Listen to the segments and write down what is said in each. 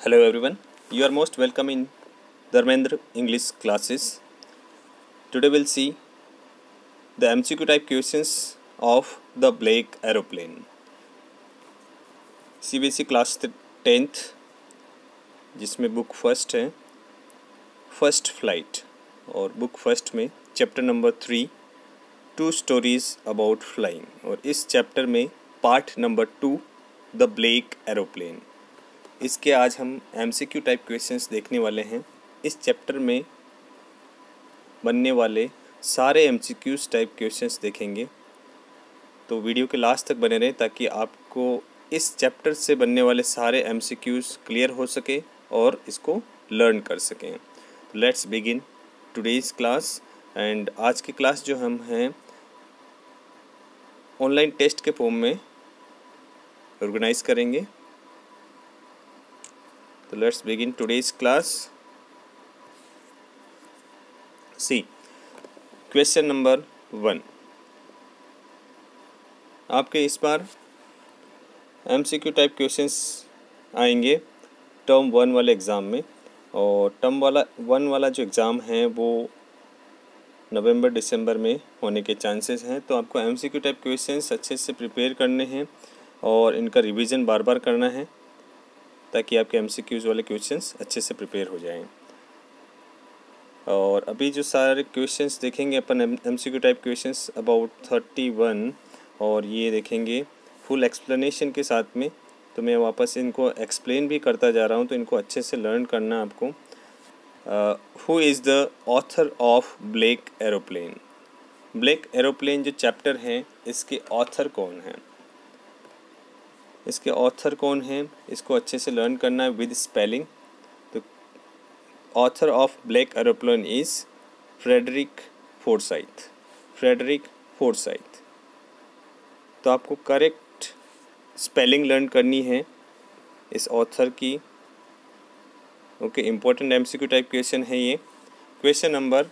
Hello everyone, you are most welcome in Dharmendra English classes. Today we'll see the MCQ type questions of the Blake aeroplane. CBSE class 10th जिसमें book first है first flight और book first में chapter number 3 2 stories about flying और इस chapter में part number 2 the Blake aeroplane. इसके आज हम MCQ टाइप क्वेश्चंस देखने वाले हैं। इस चैप्टर में बनने वाले सारे MCQs टाइप क्वेश्चंस देखेंगे, तो वीडियो के लास्ट तक बने रहें ताकि आपको इस चैप्टर से बनने वाले सारे MCQs क्लियर हो सके और इसको लर्न कर सकें। Let's begin today's class. And आज की क्लास जो हम हैं ऑनलाइन टेस्ट के फॉर्म में ऑर्गेनाइज करेंगे। तो let's begin today's class. See question number 1 आपके इस बार MCQ टाइप क्वेश्चंस आएंगे टर्म 1 वाले एग्ज़ाम में, और टर्म 1 वाला जो एग्ज़ाम है वो नवंबर दिसंबर में होने के चांसेस हैं। तो आपको MCQ टाइप क्वेश्चंस अच्छे से प्रिपेयर करने हैं और इनका रिवीजन बार बार करना है ताकि आपके MCQs वाले क्वेश्चंस अच्छे से प्रिपेयर हो जाएं। और अभी जो सारे क्वेश्चंस देखेंगे अपन MCQ टाइप क्वेश्चंस अबाउट 31, और ये देखेंगे फुल एक्सप्लेनेशन के साथ में। तो मैं वापस इनको एक्सप्लेन भी करता जा रहा हूँ, तो इनको अच्छे से लर्न करना आपको। Who is the author of Blake aeroplane? Blake aeroplane जो चैप्टर है इसके ऑथर कौन हैं? इसके ऑथर कौन हैं इसको अच्छे से लर्न करना है विद स्पेलिंग। तो author of black Aeroplane is Frederick Forsyth. Frederick Forsyth. तो आपको करेक्ट स्पेलिंग लर्न करनी है इस ऑथर की। Okay, important MCQ type question है ये। Question number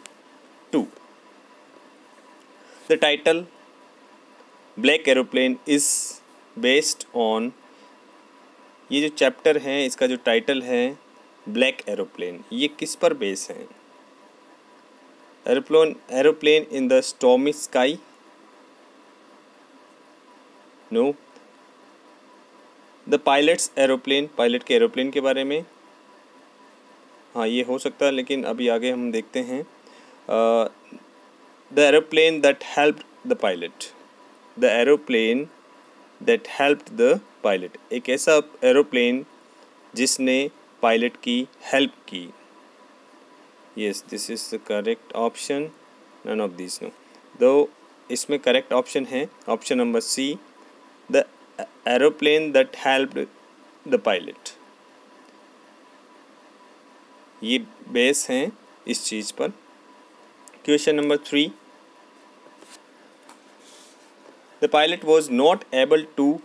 2, the title black Aeroplane is based on. ये जो चैप्टर है इसका जो टाइटल है ब्लैक एरोप्लेन, ये किस पर बेस है? Aeroplane in the stormy sky? No. The pilot's aeroplane, pilot के एरोप्लेन के बारे में? हाँ, ये हो सकता है, लेकिन अभी आगे हम देखते हैं। The aeroplane that helped the pilot. The aeroplane that helped the pilot, एक ऐसा एरोप्लेन जिसने पायलट की हेल्प की। Yes, this is the correct option. None of this no. दो इसमें करेक्ट ऑप्शन है option number C, the aeroplane that helped the pilot. ये base हैं इस चीज़ पर। Question number 3, the pilot was not able to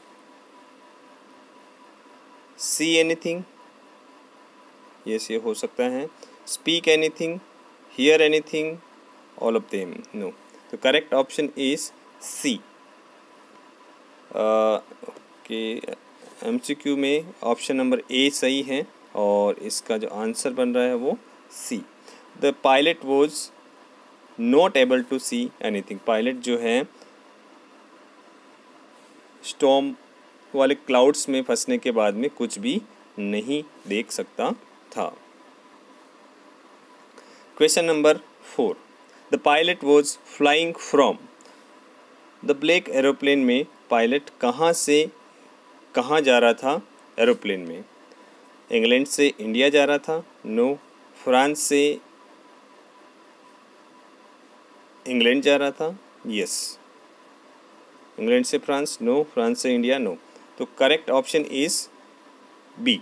see anything. Yes, ये हो सकता है। Speak anything, hear anything, all of them? No. तो करेक्ट ऑप्शन इज सी। कि MCQ में ऑप्शन नंबर ए सही है और इसका जो आंसर बन रहा है वो C. The pilot was not able to see anything. Pilot जो है स्टॉर्म वाले क्लाउड्स में फंसने के बाद में कुछ भी नहीं देख सकता था। Question number 4, the pilot was flying from. The black aeroplane में पायलट कहाँ से कहाँ जा रहा था? एरोप्लेन में इंग्लैंड से इंडिया जा रहा था? नो। फ्रांस से इंग्लैंड जा रहा था? यस। इंग्लैंड से फ्रांस? नो। फ्रांस से इंडिया? नो। तो करेक्ट ऑप्शन इज बी।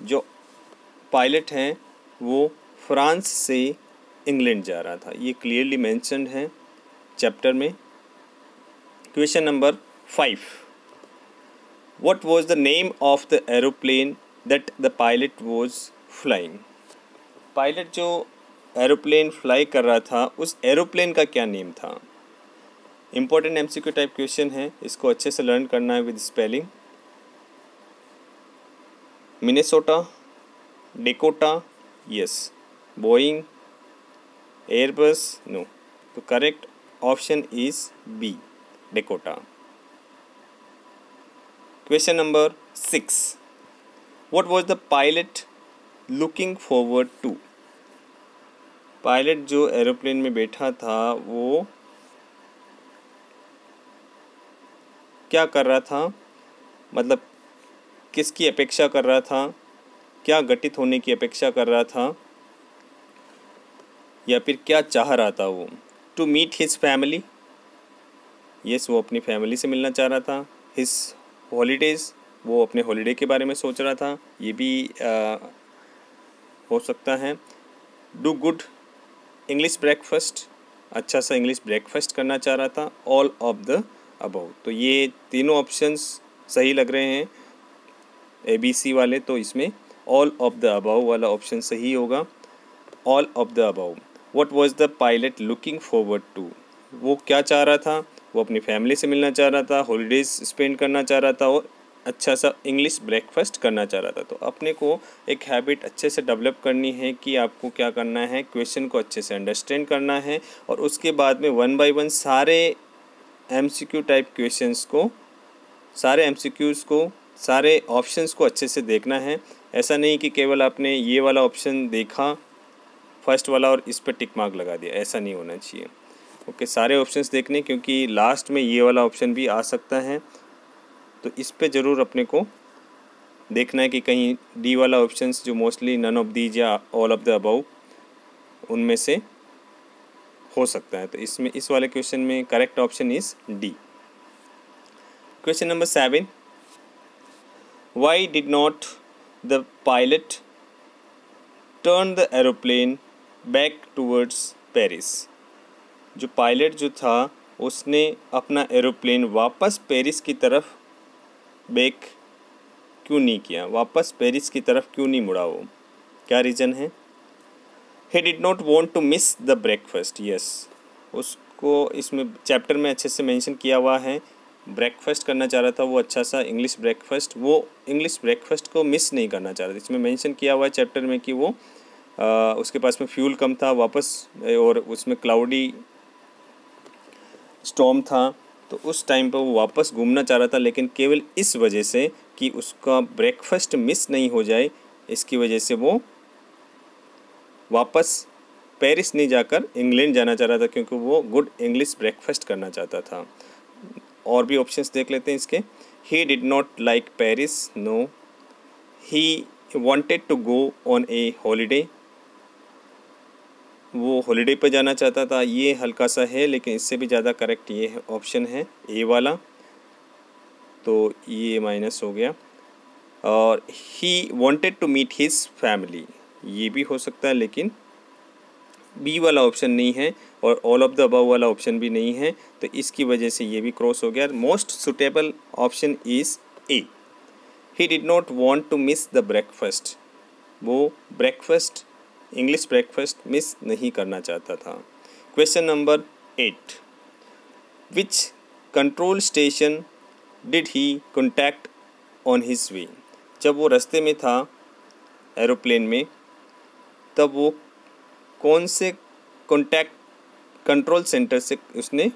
जो पायलट हैं वो फ्रांस से इंग्लैंड जा रहा था, ये क्लियरली मेंशन्ड है चैप्टर में। Question number 5, what was the name of the aeroplane that the pilot was flying? Pilot जो एरोप्लेन फ्लाई कर रहा था उस एरोप्लेन का क्या नेम था? इम्पोर्टेंट MCQ टाइप क्वेश्चन है, इसको अच्छे से लर्न करना है with spelling. Minnesota, Dakota, yes, Boeing, Airbus, no. तो correct option is B, Dakota. Question number 6, what was the pilot looking forward to? Pilot जो एरोप्लेन में बैठा था वो क्या कर रहा था, मतलब किसकी अपेक्षा कर रहा था, क्या घटित होने की अपेक्षा कर रहा था, या फिर क्या चाह रहा था वो? To meet his family, yes, वो अपनी फैमिली से मिलना चाह रहा था। हिज हॉलीडेज़, वो अपने हॉलीडे के बारे में सोच रहा था, ये भी हो सकता है। डू गुड इंग्लिश ब्रेकफास्ट, अच्छा सा इंग्लिश ब्रेकफास्ट करना चाह रहा था। ऑल ऑफ द अबव, तो ये तीनों ऑप्शंस सही लग रहे हैं ABC वाले, तो इसमें ऑल ऑफ द अबव वाला ऑप्शन सही होगा। All of the above. What was the pilot looking forward to? वो क्या चाह रहा था? वो अपनी फैमिली से मिलना चाह रहा था, हॉलीडेज स्पेंड करना चाह रहा था, और अच्छा सा इंग्लिश ब्रेकफास्ट करना चाह रहा था। तो अपने को एक हैबिट अच्छे से डेवलप करनी है कि आपको क्या करना है, क्वेश्चन को अच्छे से अंडरस्टैंड करना है, और उसके बाद में 1 बाय 1 सारे MCQ टाइप क्वेश्चंस को, सारे MCQs को, सारे ऑप्शंस को अच्छे से देखना है। ऐसा नहीं कि केवल आपने ये वाला ऑप्शन देखा फर्स्ट वाला और इस पर टिक मार्क लगा दिया, ऐसा नहीं होना चाहिए। ओके, सारे ऑप्शंस देखने, क्योंकि लास्ट में ये वाला ऑप्शन भी आ सकता है, तो इस पे ज़रूर अपने को देखना है कि कहीं डी वाला ऑप्शंस जो मोस्टली नन ऑफ दीज या ऑल ऑफ द अबव उनमें से हो सकता है। तो इसमें इस वाले क्वेश्चन में correct option is D. Question number 7, why did not the pilot turn the aeroplane back towards Paris? जो पायलट जो था उसने अपना एरोप्लेन वापस पेरिस की तरफ बैक क्यों नहीं किया, वापस पेरिस की तरफ क्यों नहीं मुड़ा वो? क्या रीज़न है? He did not want to miss the breakfast, yes, उसको इसमें चैप्टर में अच्छे से मेंशन किया हुआ है। ब्रेकफास्ट करना चाह रहा था वो, अच्छा सा इंग्लिश ब्रेकफास्ट, वो इंग्लिश ब्रेकफास्ट को मिस नहीं करना चाह रहा था। इसमें मेंशन किया हुआ है चैप्टर में कि वो उसके पास में फ्यूल कम था वापस, और उसमें क्लाउडी स्टॉर्म था, तो उस टाइम पर वो वापस घूमना चाह रहा था, लेकिन केवल इस वजह से कि उसका ब्रेकफास्ट मिस नहीं हो जाए, इसकी वजह से वो वापस पेरिस नहीं जाकर इंग्लैंड जाना चाह रहा था, क्योंकि वो गुड इंग्लिश ब्रेकफास्ट करना चाहता था। और भी ऑप्शंस देख लेते हैं इसके। He did not like Paris, no. He wanted to go on a holiday, वो हॉलीडे पर जाना चाहता था, ये हल्का सा है, लेकिन इससे भी ज़्यादा करेक्ट ये ऑप्शन है ए वाला, तो ये माइनस हो गया। और he wanted to meet his family, ये भी हो सकता है, लेकिन बी वाला ऑप्शन नहीं है, और ऑल ऑफ द अबव वाला ऑप्शन भी नहीं है, तो इसकी वजह से ये भी क्रॉस हो गया। Most suitable option is A. He did not want to miss the breakfast, वो ब्रेकफास्ट, इंग्लिश ब्रेकफास्ट मिस नहीं करना चाहता था। Question number 8, which control station did he contact on his way? जब वो रास्ते में था एरोप्लेन में, तब वो कौन से कंट्रोल सेंटर से उसने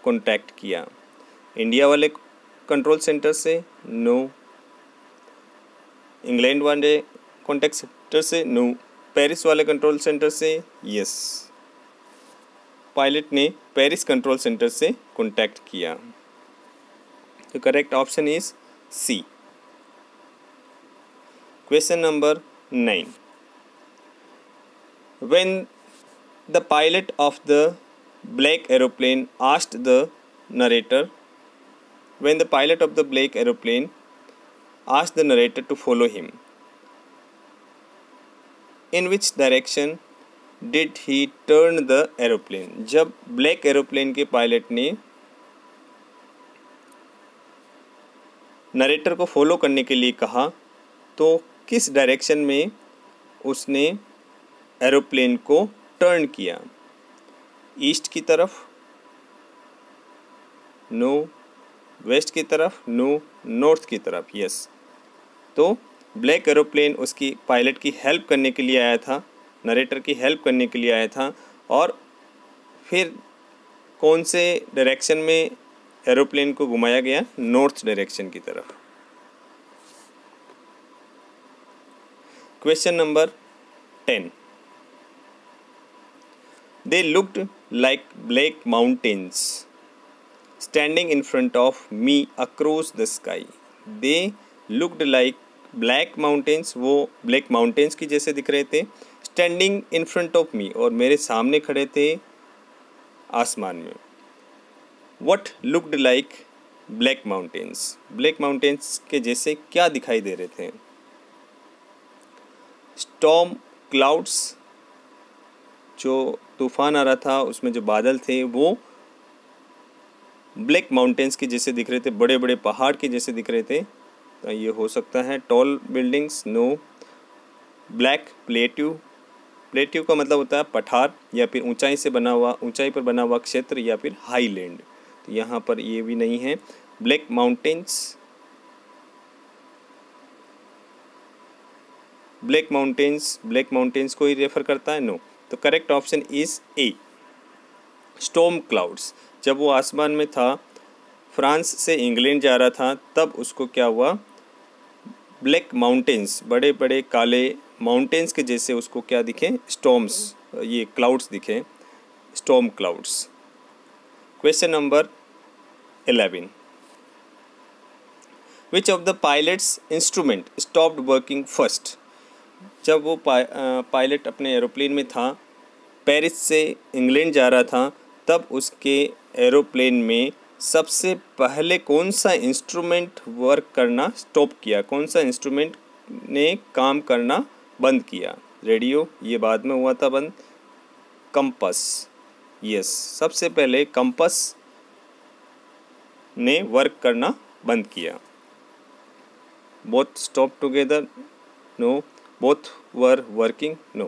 कॉन्टैक्ट किया? इंडिया वाले कंट्रोल सेंटर से, नो। इंग्लैंड वाले कॉन्टैक्ट सेंटर से, नो। पेरिस वाले कंट्रोल सेंटर से, यस, पायलट ने पेरिस कंट्रोल सेंटर से कॉन्टैक्ट किया। तो correct option is C. Question number 9, when the pilot of the black aeroplane asked the narrator, when the pilot of the black aeroplane asked the narrator to follow him, in which direction did he turn the aeroplane? जब black aeroplane के pilot ने narrator को follow करने के लिए कहा, तो किस डायरेक्शन में उसने एरोप्लेन को टर्न किया? ईस्ट की तरफ, नो। वेस्ट की तरफ, नो। नॉर्थ की तरफ, यस। तो ब्लैक एरोप्लेन उसकी पायलट की हेल्प करने के लिए आया था, नरेटर की हेल्प करने के लिए आया था। और फिर कौन से डायरेक्शन में एरोप्लेन को घुमाया गया? नॉर्थ डायरेक्शन की तरफ। Question number 10। They looked like black mountains standing in front of me across the sky. They looked like black mountains, वो black mountains की जैसे दिख रहे थे, standing in front of me, और मेरे सामने खड़े थे आसमान में। What looked like black mountains? Black mountains के जैसे क्या दिखाई दे रहे थे? Storm clouds, जो तूफान आ रहा था उसमें जो बादल थे वो ब्लैक माउंटेन्स के जैसे दिख रहे थे, बड़े बड़े पहाड़ के जैसे दिख रहे थे। तो ये हो सकता है tall buildings, no. Black plateau, plateau का मतलब होता है पठार या फिर ऊंचाई से बना हुआ, ऊंचाई पर बना हुआ क्षेत्र या फिर हाईलैंड। तो यहाँ पर ये भी नहीं है। Black mountains, black mountains, black mountains को ही रेफर करता है, नो। तो correct option is a, storm clouds. जब वो आसमान में था, फ्रांस से इंग्लैंड जा रहा था, तब उसको क्या हुआ? ब्लैक माउंटेन्स, बड़े बड़े काले माउंटेन्स के जैसे उसको क्या दिखे? स्टॉर्म्स, ये क्लाउड्स दिखे, storm clouds. Question number 11। Which of the pilots instrument stopped working first? जब वो पायलट अपने एरोप्लेन में था, पेरिस से इंग्लैंड जा रहा था, तब उसके एरोप्लेन में सबसे पहले कौन सा इंस्ट्रूमेंट वर्क करना स्टॉप किया? कौन सा इंस्ट्रूमेंट ने काम करना बंद किया? रेडियो, ये बाद में हुआ था बंद। कंपस, यस, सबसे पहले कंपस ने वर्क करना बंद किया। Both stop together, no. Both were working, no.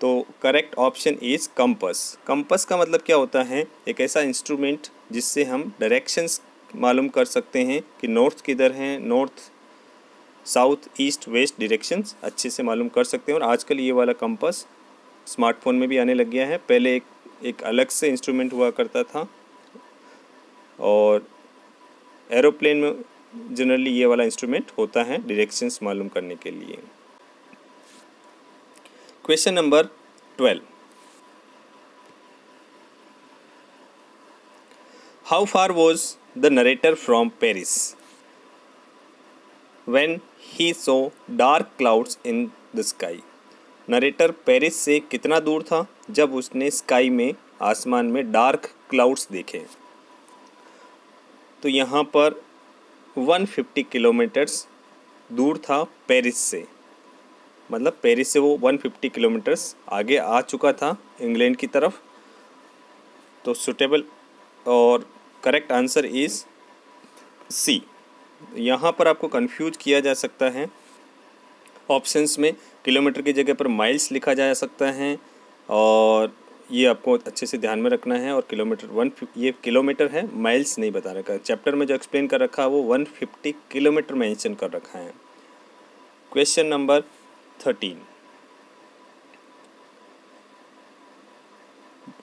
तो correct option is compass. Compass का मतलब क्या होता है? एक ऐसा इंस्ट्रूमेंट जिससे हम डायरेक्शंस मालूम कर सकते हैं कि नॉर्थ किधर है, north, south, east, west directions अच्छे से मालूम कर सकते हैं। और आजकल ये वाला कंपस स्मार्टफोन में भी आने लग गया है। पहले एक अलग से इंस्ट्रूमेंट हुआ करता था, और एरोप्लेन में जनरली ये वाला इंस्ट्रूमेंट होता है डायरेक्शंस मालूम करने के लिए। Question number 12। How far was the narrator from Paris when he so dark clouds in the sky? Narrator Paris से कितना दूर था जब उसने स्काई में, आसमान में डार्क क्लाउड्स देखे? तो यहाँ पर 150 किलोमीटर्स दूर था पेरिस से, मतलब पेरिस से वो 150 किलोमीटर्स आगे आ चुका था इंग्लैंड की तरफ। तो सुटेबल और करेक्ट आंसर इज़ सी। यहाँ पर आपको कंफ्यूज किया जा सकता है, ऑप्शंस में किलोमीटर की जगह पर माइल्स लिखा जा सकता है, और ये आपको अच्छे से ध्यान में रखना है। और किलोमीटर ये किलोमीटर है, माइल्स नहीं बता रखा है। चैप्टर में जो एक्सप्लेन कर रखा है वो 150 किलोमीटर मेंशन कर रखा है। Question number 13।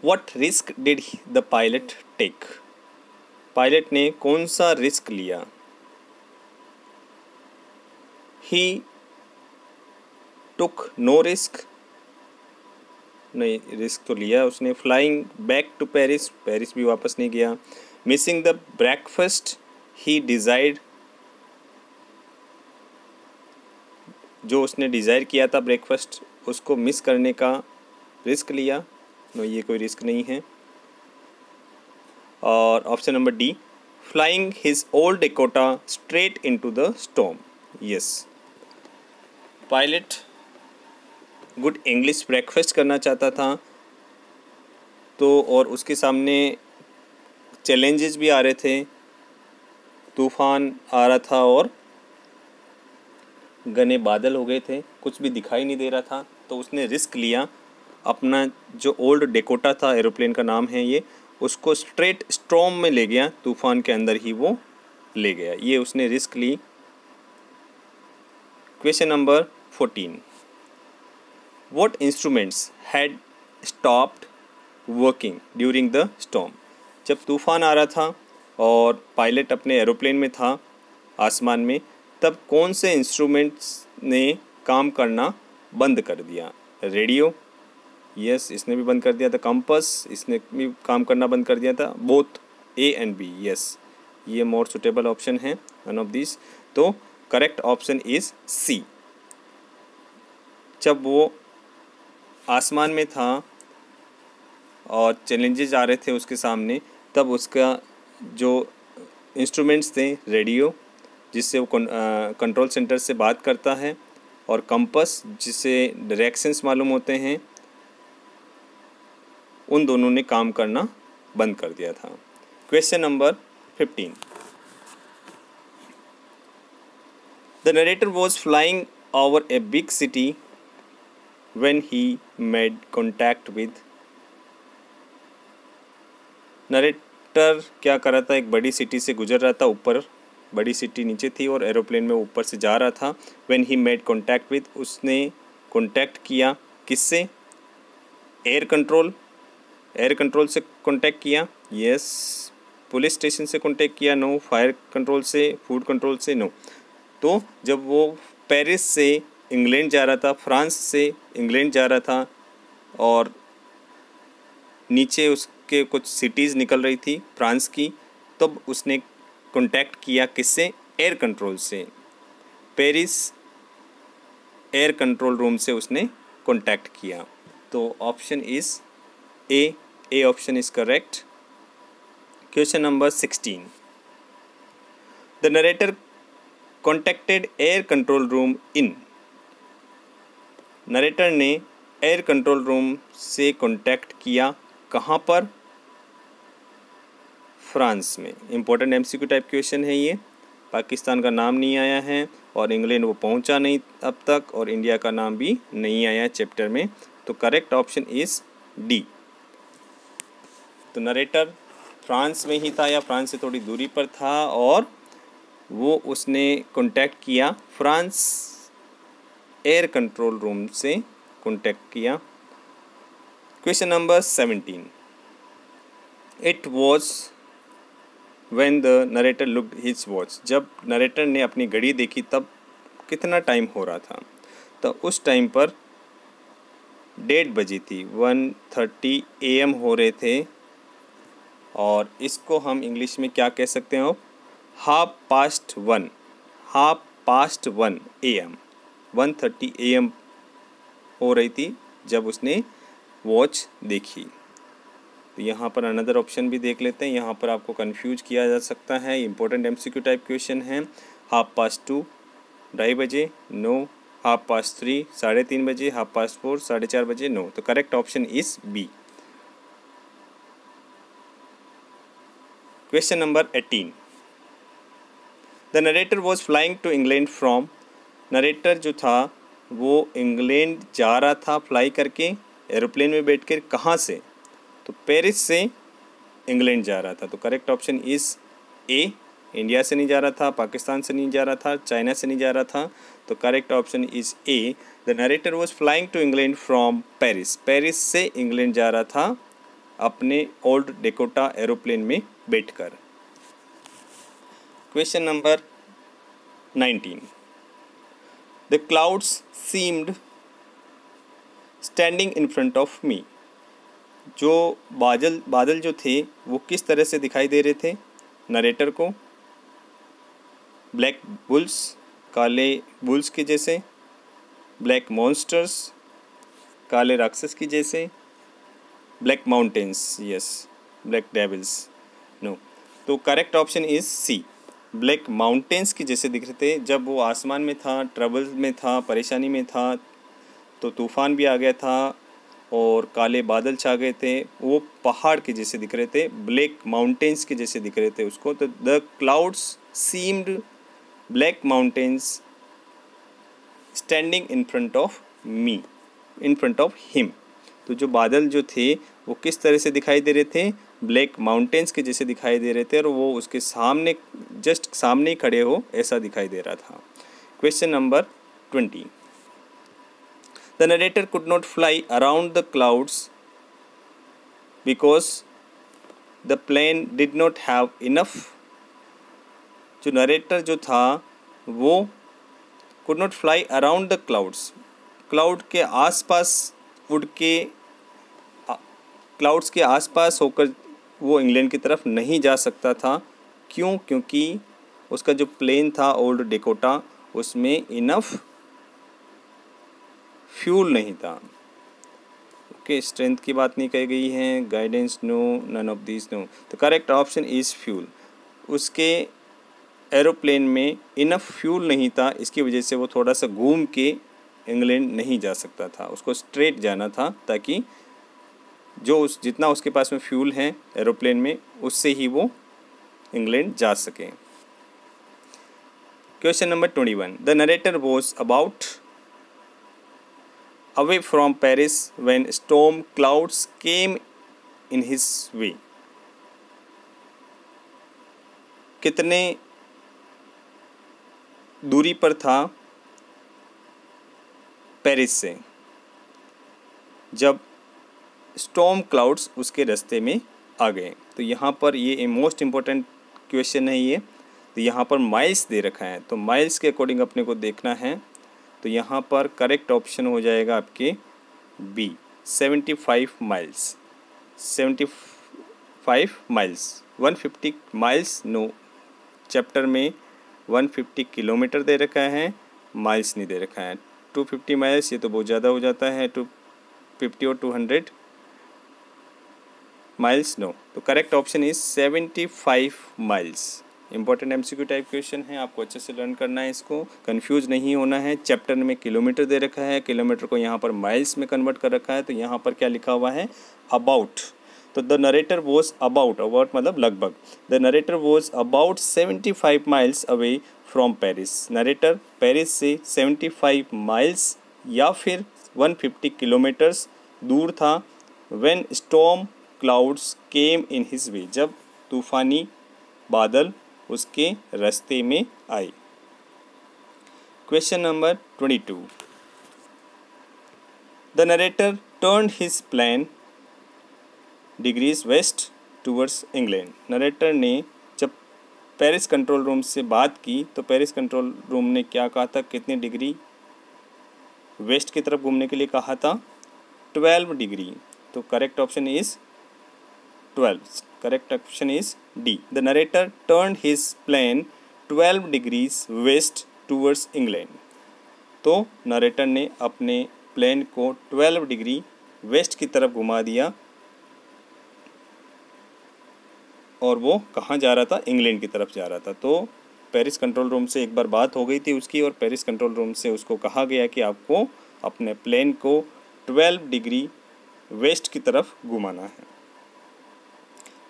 What risk did the pilot take? Pilot ने कौन सा रिस्क लिया? He took no risk, नहीं, रिस्क तो लिया उसने। Flying back to Paris, Paris भी वापस नहीं गया। Missing the breakfast, he desired, जो उसने डिज़ायर किया था ब्रेकफास्ट, उसको मिस करने का रिस्क लिया। नो, ये कोई रिस्क नहीं है। और option number D, flying his old Dakota straight into the storm, yes. Pilot good English breakfast करना चाहता था, तो और उसके सामने चैलेंजेस भी आ रहे थे, तूफान आ रहा था और घने बादल हो गए थे, कुछ भी दिखाई नहीं दे रहा था। तो उसने रिस्क लिया, अपना जो ओल्ड डेकोटा था, एरोप्लेन का नाम है ये, उसको स्ट्रेट स्टॉर्म में ले गया, तूफान के अंदर ही वो ले गया। ये उसने रिस्क ली। Question number 14, what instruments had stopped working during the storm. जब तूफान आ रहा था और पायलट अपने एरोप्लेन में था आसमान में, तब कौन से इंस्ट्रूमेंट्स ने काम करना बंद कर दिया। रेडियो, यस इसने भी बंद कर दिया था। कंपास, इसने भी काम करना बंद कर दिया था। Both A and B, yes ये मोर सुटेबल ऑप्शन है, वन ऑफ दिस। तो करेक्ट ऑप्शन इज सी। जब वो आसमान में था और चैलेंजेस आ रहे थे उसके सामने, तब उसका जो इंस्ट्रूमेंट्स थे, रेडियो जिससे वो कंट्रोल सेंटर से बात करता है, और कंपास जिससे डायरेक्शंस मालूम होते हैं, उन दोनों ने काम करना बंद कर दिया था। Question number 15, the narrator was flying over a big city when he made contact with. Narrator क्या कर रहा था, एक बड़ी सिटी से गुजर रहा था, ऊपर बड़ी सिटी नीचे थी और एरोप्लेन में ऊपर से जा रहा था। When he made contact with, उसने कॉन्टैक्ट किया किससे, एयर कंट्रोल, एयर कंट्रोल से कॉन्टैक्ट किया, यस। पुलिस स्टेशन से कॉन्टैक्ट किया, नो। फायर कंट्रोल से, फूड कंट्रोल से, नो। तो जब वो पेरिस से इंग्लैंड जा रहा था, फ्रांस से इंग्लैंड जा रहा था, और नीचे उसके कुछ सिटीज़ निकल रही थी फ्रांस की, तब उसने कॉन्टैक्ट किया किससे, एयर कंट्रोल से। पेरिस एयर कंट्रोल रूम से उसने कॉन्टैक्ट किया। तो option is A option is correct. Question number 16, the narrator contacted air control room in. Narrator ने एयर कंट्रोल रूम से कॉन्टैक्ट किया कहाँ पर, फ्रांस में। इम्पोर्टेंट एमसीक्यू टाइप क्वेश्चन है ये। पाकिस्तान का नाम नहीं आया है और इंग्लैंड वो पहुंचा नहीं अब तक, और इंडिया का नाम भी नहीं आया चैप्टर में। तो करेक्ट ऑप्शन इज़ डी। तो नरेटर फ्रांस में ही था या फ्रांस से थोड़ी दूरी पर था, और वो उसने कॉन्टैक्ट किया फ्रांस एयर कंट्रोल रूम से कॉन्टैक्ट किया। Question number 17, it was when the narrator looked his watch. जब नरेटर ने अपनी घड़ी देखी तब कितना टाइम हो रहा था, तो उस टाइम पर 1:30 बजी थी, 1:30 AM हो रहे थे, और इसको हम इंग्लिश में क्या कह सकते हैं, 1:30 AM, 1:30 AM हो रही थी जब उसने वॉच देखी। तो यहाँ पर अनदर ऑप्शन भी देख लेते हैं, यहाँ पर आपको कंफ्यूज किया जा सकता है। इंपॉर्टेंट एमसीक्यू टाइप क्वेश्चन है। 2:30 2:30 बजे, नो। 3:30 3:30 बजे, 4:30 4:30 बजे, नो। तो correct option is B. Question number 18, the narrator was flying to England from. Narrator जो था वो इंग्लैंड जा रहा था फ्लाई करके, एरोप्लेन में बैठ कर, कहाँ से, तो पेरिस से इंग्लैंड जा रहा था। तो correct option is A. India से नहीं जा रहा था, पाकिस्तान से नहीं जा रहा था, चाइना से नहीं जा रहा था। तो correct option is A, the narrator was flying to England from Paris. Paris से इंग्लैंड जा रहा था अपने ओल्ड डेकोटा एरोप्लेन में बैठकर। Question number 19, the clouds seemed standing in front of me. जो बादल जो थे वो किस तरह से दिखाई दे रहे थे नरेटर को, ब्लैक बुल्स, काले बुल्स के जैसे, ब्लैक मॉन्स्टर्स, काले राक्षस की जैसे, black mountains, yes, black devils, no. तो correct option is C, black mountains की जैसे दिख रहे थे। जब वो आसमान में था, ट्रबल में था, परेशानी में था, तो तूफ़ान भी आ गया था और काले बादल छा गए थे, वो पहाड़ के जैसे दिख रहे थे, ब्लैक माउंटेन्स के जैसे दिख रहे थे उसको। तो the clouds seemed black mountains standing in front of me, in front of him. तो जो बादल जो थे वो किस तरह से दिखाई दे रहे थे, ब्लैक माउंटेन्स के जैसे दिखाई दे रहे थे, और वो उसके सामने, जस्ट सामने ही खड़े हो ऐसा दिखाई दे रहा था। Question number 20. The narrator could not fly around the clouds because the plane did not have enough. जो नरेटर जो था वो could not fly around the clouds, cloud के आसपास उड़ के क्लाउड्स के आसपास होकर वो इंग्लैंड की तरफ नहीं जा सकता था। क्यों? क्योंकि उसका जो प्लेन था ओल्ड डेकोटा उसमें इनफ फ्यूल नहीं था। ओके, स्ट्रेंथ की बात नहीं कही गई है, guidance no, none of this no. तो करेक्ट ऑप्शन इज़ फ्यूल। उसके एरोप्लेन में इनफ फ्यूल नहीं था, इसकी वजह से वो थोड़ा सा घूम के इंग्लैंड नहीं जा सकता था, उसको स्ट्रेट जाना था ताकि जो जितना उसके पास में फ्यूल है एरोप्लेन में उससे ही वो इंग्लैंड जा सके। Question number 21. The narrator was about away from Paris when storm clouds came in his way. कितने दूरी पर था पेरिस से जब स्टॉर्म क्लाउड्स उसके रास्ते में आ गए? तो यहाँ पर ये मोस्ट इम्पोर्टेंट क्वेश्चन है ये। तो यहाँ पर माइल्स दे रखा है, तो माइल्स के अकॉर्डिंग अपने को देखना है। तो यहाँ पर करेक्ट ऑप्शन हो जाएगा आपके B, 75 miles. 75 miles, 150 miles no, chapter में 150 किलोमीटर दे रखा है, माइल्स नहीं दे रखा है। 250 माइल्स ये तो बहुत ज़्यादा हो जाता है, 250 और 200 माइल्स नो। तो correct option is 75 miles. Important MCQ type question है, आपको अच्छे से लर्न करना है, इसको कंफ्यूज नहीं होना है। चैप्टर में किलोमीटर दे रखा है, किलोमीटर को यहाँ पर माइल्स में कन्वर्ट कर रखा है, तो यहाँ पर क्या लिखा हुआ है? अबाउट। तो the narrator was about, about मतलब लगभग। The narrator was about 75 miles away from Paris. Narrator Paris से 75 माइल्स या फिर 150 किलोमीटर्स दूर था। When storm clouds came in his way, जब तूफानी बादल उसके रास्ते में आए। Question number 22. The narrator turned his plane degrees west towards England. Narrator ने जब पेरिस कंट्रोल रूम से बात की तो पेरिस कंट्रोल रूम ने क्या कहा था? कितनी डिग्री वेस्ट की तरफ घूमने के लिए कहा था? 12 डिग्री। तो correct option is 12. Correct option is D. The narrator turned his plane 12 degrees west towards England. तो नरेटर ने अपने प्लेन को 12 डिग्री वेस्ट की तरफ घुमा दिया और वो कहाँ जा रहा था? इंग्लैंड की तरफ जा रहा था। तो पेरिस कंट्रोल रूम से एक बार बात हो गई थी उसकी और पेरिस कंट्रोल रूम से उसको कहा गया कि आपको अपने प्लेन को 12 डिग्री वेस्ट की तरफ घुमाना है।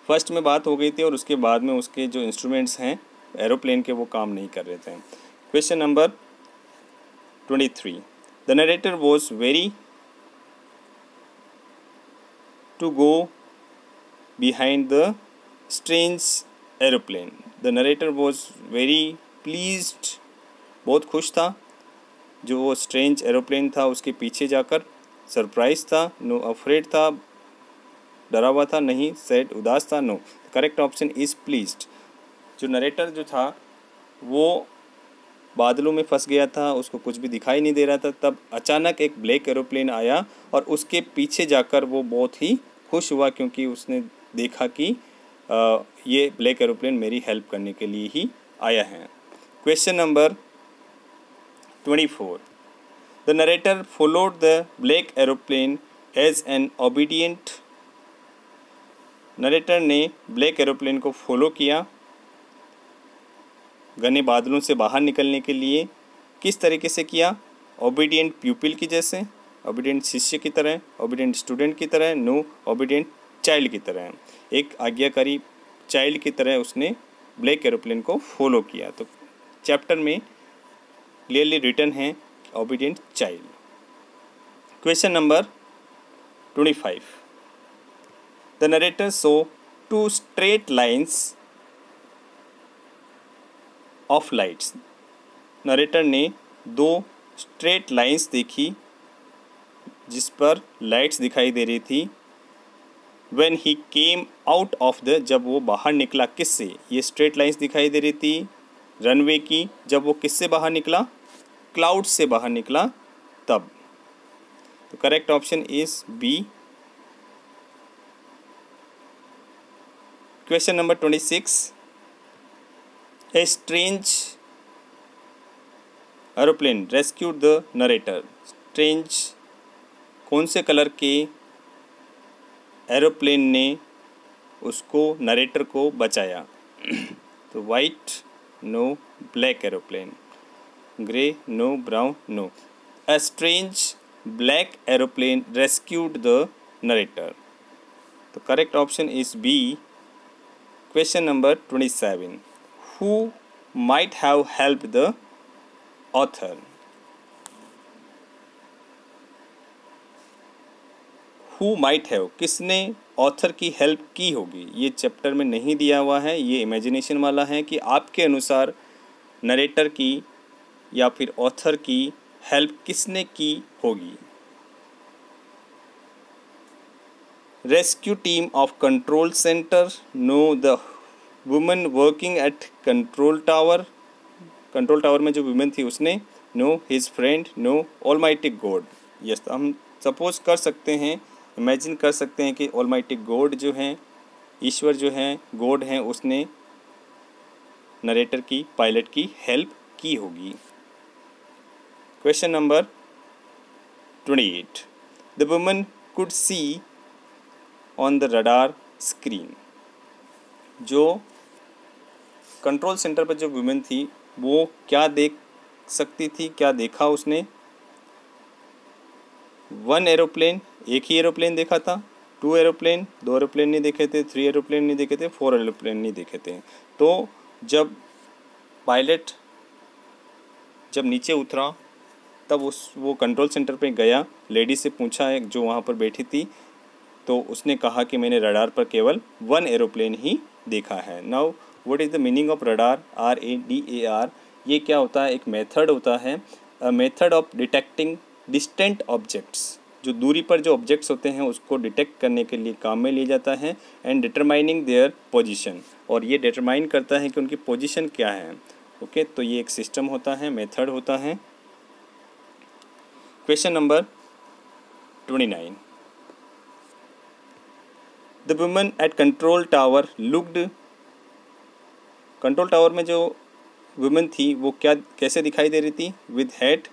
फर्स्ट में बात हो गई थी और उसके बाद में उसके जो इंस्ट्रूमेंट्स हैं एरोप्लेन के वो काम नहीं कर रहे थे। Question number 23. The narrator was very to go behind the strange aeroplane. The narrator was very pleased, बहुत खुश था जो वो स्ट्रेंज एरोप्लेन था उसके पीछे जाकर। सरप्राइज था नो, अफ्रेड था डरा हुआ था नहीं, सैड उदास था no. Correct option is pleased. जो नरेटर जो था वो बादलों में फंस गया था, उसको कुछ भी दिखाई नहीं दे रहा था। तब अचानक एक ब्लैक एरोप्लेन आया और उसके पीछे जाकर वो बहुत ही खुश हुआ क्योंकि उसने देखा कि ये ब्लैक एरोप्लेन मेरी हेल्प करने के लिए ही आया है। Question number 24. The narrator followed the black aeroplane as an obedient. Narrator ने ब्लैक एरोप्लेन को फॉलो किया घने बादलों से बाहर निकलने के लिए। किस तरीके से किया? ओबीडियंट प्यूपिल की जैसे, ओबीडियंट शिष्य की तरह, ओबीडियंट स्टूडेंट की तरह, नो, ओबीडियंट चाइल्ड की तरह। एक आज्ञाकारी चाइल्ड की तरह उसने ब्लैक एरोप्लेन को फॉलो किया। तो चैप्टर में क्लियरली रिटन है obedient child. Question number 25. The narrator saw 2 straight lines of lights. Narrator ने 2 स्ट्रेट लाइंस देखी जिस पर लाइट्स दिखाई दे रही थी। When he came out of the, जब वो बाहर निकला किससे, ये स्ट्रेट लाइंस दिखाई दे रही थी रनवे की, जब वो किससे बाहर निकला, क्लाउड से बाहर निकला तब। तो correct option is B. Question number 26, a strange aeroplane rescued the narrator. Strange कौन से कलर के एरोप्लेन ने उसको नरेटर को बचाया? तो white no, black aeroplane, grey no, brown no. A strange black aeroplane rescued the narrator. तो correct option is B. Question number 27, who might have help the author. Who might have, किसने author की help की होगी? ये chapter में नहीं दिया हुआ है, ये इमेजिनेशन वाला है कि आपके अनुसार नरेटर की या फिर ऑथर की हेल्प किसने की होगी। Rescue team of control centre, no the woman working at control tower. Control tower में जो वुमेन थी उसने, no his friend, no almighty God. Yes, हम सपोज कर सकते हैं, इमेजिन कर सकते हैं कि ऑलमाइटी गॉड जो हैं, ईश्वर जो हैं, गॉड हैं, उसने नरेटर की, पायलट की हेल्प की होगी। Question number 28, the woman could see on the radar screen. जो कंट्रोल सेंटर पर जो वुमेन थी वो क्या देख सकती थी, क्या देखा उसने? 1 एरोप्लेन, एक ही एरोप्लेन देखा था, 2 एरोप्लेन, 2 एरोप्लेन नहीं देखे थे, 3 एरोप्लेन नहीं देखे थे, 4 एरोप्लेन नहीं देखे थे। तो जब पायलट जब नीचे उतरा तब वो कंट्रोल सेंटर पे गया, लेडी से पूछा, एक जो वहाँ पर बैठी थी, तो उसने कहा कि मैंने रडार पर केवल 1 एरोप्लेन ही देखा है। Now what is the meaning of radar? RADAR। ये क्या होता है? एक मेथड होता है, a method of detecting distant objects. जो दूरी पर जो ऑब्जेक्ट्स होते हैं उसको डिटेक्ट करने के लिए काम में लिया जाता है। एंड डिटरमाइनिंग देयर पोजीशन, और ये डिटरमाइन करता है कि उनकी पोजीशन क्या है। ओके, तो ये एक सिस्टम होता है, मेथड होता है। Question number 29, the woman at control tower looked. Control tower में जो वुमन थी वो क्या, कैसे दिखाई दे रही थी? With head,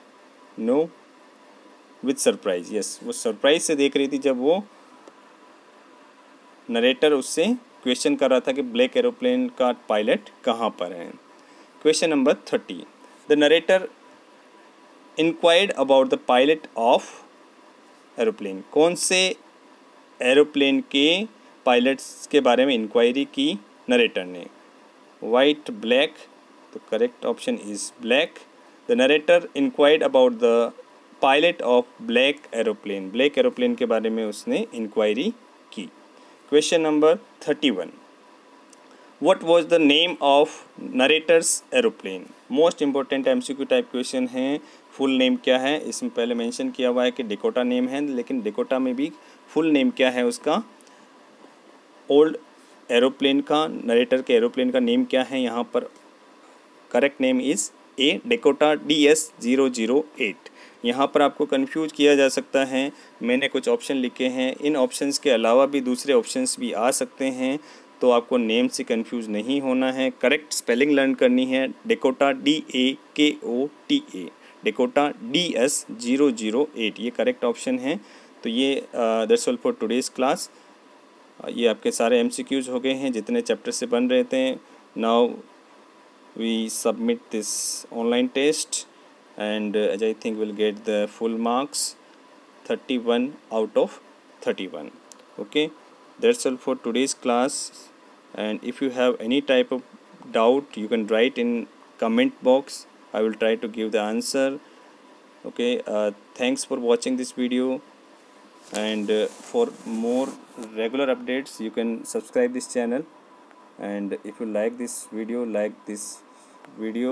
no, with surprise. Yes, वो सरप्राइज से देख रही थी जब वो नरेटर उससे क्वेश्चन कर रहा था कि ब्लैक एरोप्लेन का पायलट कहाँ पर है। Question number 30, the narrator inquired about the pilot of aeroplane. कौन से एरोप्लेन के पायलट्स के बारे में इंक्वायरी की नरेटर ने? White, black. तो correct option is black. The narrator inquired about the pilot of black aeroplane. Black aeroplane के बारे में उसने इंक्वायरी की। Question number 31, what was the name of narrator's aeroplane. Most important MCQ type question है। Full name क्या है? इसमें पहले मेंशन किया हुआ है कि डिकोटा नेम है, लेकिन डिकोटा में भी फुल नेम क्या है उसका? ओल्ड एरोप्लेन का, नरेटर के एरोप्लेन का नेम क्या है यहाँ पर? Correct name is a Dakota DS-008। यहाँ पर आपको कंफ्यूज किया जा सकता है, मैंने कुछ ऑप्शन लिखे हैं, इन ऑप्शंस के अलावा भी दूसरे ऑप्शंस भी आ सकते हैं, तो आपको नेम से कंफ्यूज नहीं होना है। करेक्ट स्पेलिंग लर्न करनी है, डेकोटा DAKOTA, डेकोटा DS-008, ये करेक्ट ऑप्शन है। तो ये that's all for today's class. ये आपके सारे MCQs हो गए हैं जितने चैप्टर से बन रहे थे। Now we submit this online test, and as I think we'll get the full marks, 31 out of 31. Okay, that's all for today's class, and if you have any type of doubt you can write in comment box. I will try to give the answer. Okay, thanks for watching this video, and for more regular updates you can subscribe this channel, and if you like this video, like this video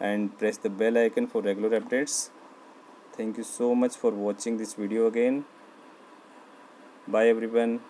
and press the bell icon for regular updates. Thank you so much for watching this video again. Bye everyone.